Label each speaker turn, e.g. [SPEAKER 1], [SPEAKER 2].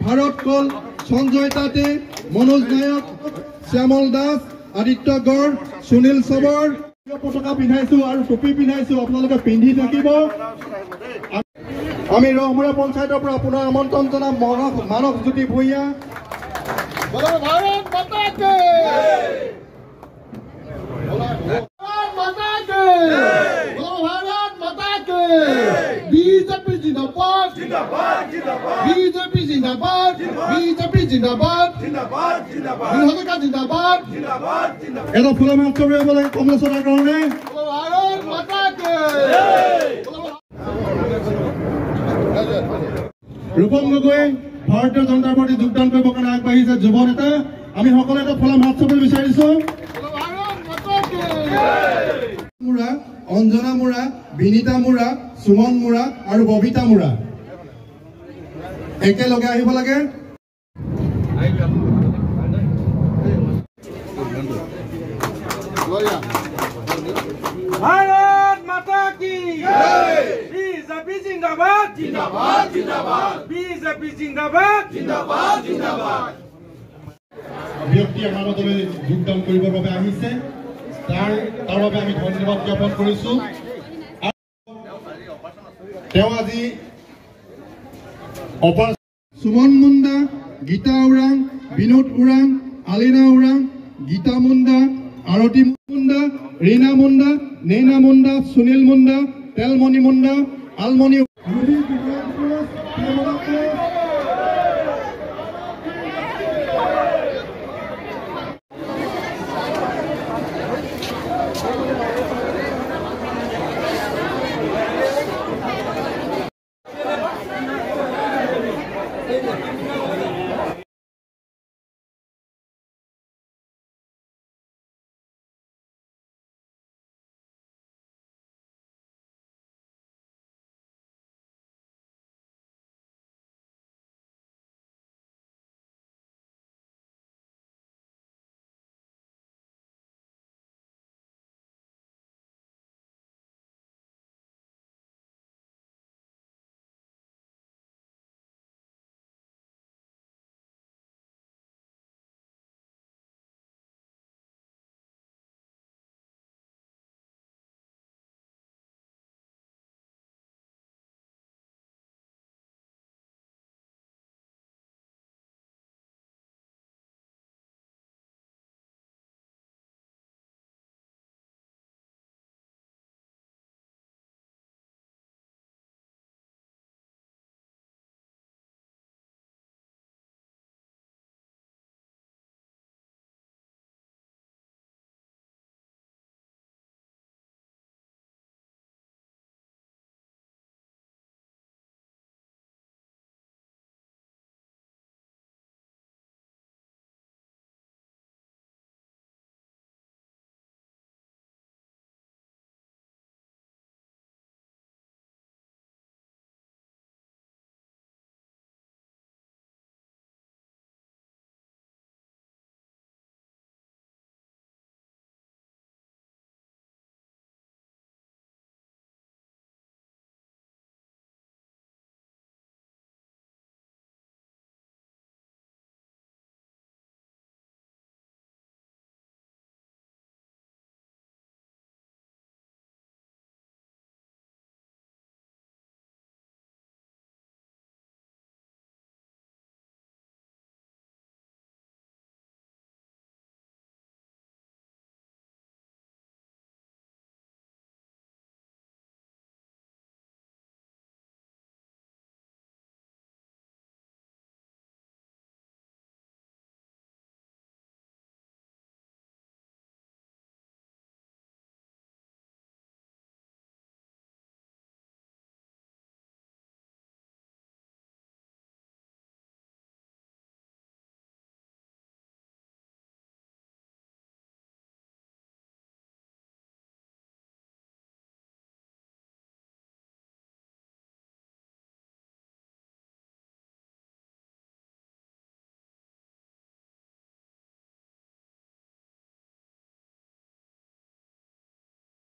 [SPEAKER 1] ভাৰত কল, সঞ্জয় তাতে, মনোজ নায়ক, শ্যামল দাস, আদিত্য গড়, সুনীল সবৰ পতাকা পিন্ধাইছো আৰু টুপি পিন্ধাইছো। আপোনালোকে পিন্ধি থাকিব। আমি ৰহমুৰা পঞ্চায়তৰ পৰা আপোনাৰ আমন্ত্ৰণ জনাম মানৱ জ্যোতি ভূঞা।
[SPEAKER 2] ভাৰত মাতা কি बीजेपी जिंदाबाद बीजेपी जिंदाबाद बीजेपी जिंदाबाद जिंदाबाद जिंदाबाद
[SPEAKER 1] এটা ফুলৰ মাছ চৰিয়াব লাগে কমলেশ্বৰৰ কাৰণে।
[SPEAKER 2] भारत माता की
[SPEAKER 1] ৰূপম গগৈ ভাৰতীয় জনতা পাৰ্টি যোগদান কৰিবৰ কাৰণে আগবাঢ়িছে যুৱ নেতা। আমি সকলোৱে এটা ফুলৰ মাছ চৰিব বিচাৰিছো। মুৰা, অঞ্জনা মুৰা, বিনীতা মুৰা, সুমন মুৰা আৰু ববিতা মুৰা একেলগে আহিব লাগে।
[SPEAKER 3] भारत माता की बीजेपी जिंदाबाद जिंदाबाद जिंदाबाद बीजेपी जिंदाबाद जिंदाबाद जिंदाबाद।
[SPEAKER 1] ব্যক্তি আমাৰ দলে যোগদান কৰিবৰ বাবে আহিছে, তাৰ বাবে আমি ধন্যবাদ জ্ঞাপন কৰিছো। তেওঁ আজি সুমন মুণ্ডা, গীতা ওৰাং, বিনোদ ওৰাং, আলিনা ওৰাং, গীতা মুণ্ডা, আৰতী মুণ্ডা, ৰীনা মুণ্ডা, নেইনা মুণ্ডা, সুনীল মুণ্ডা, তেলমণি মুণ্ডা, আলমণি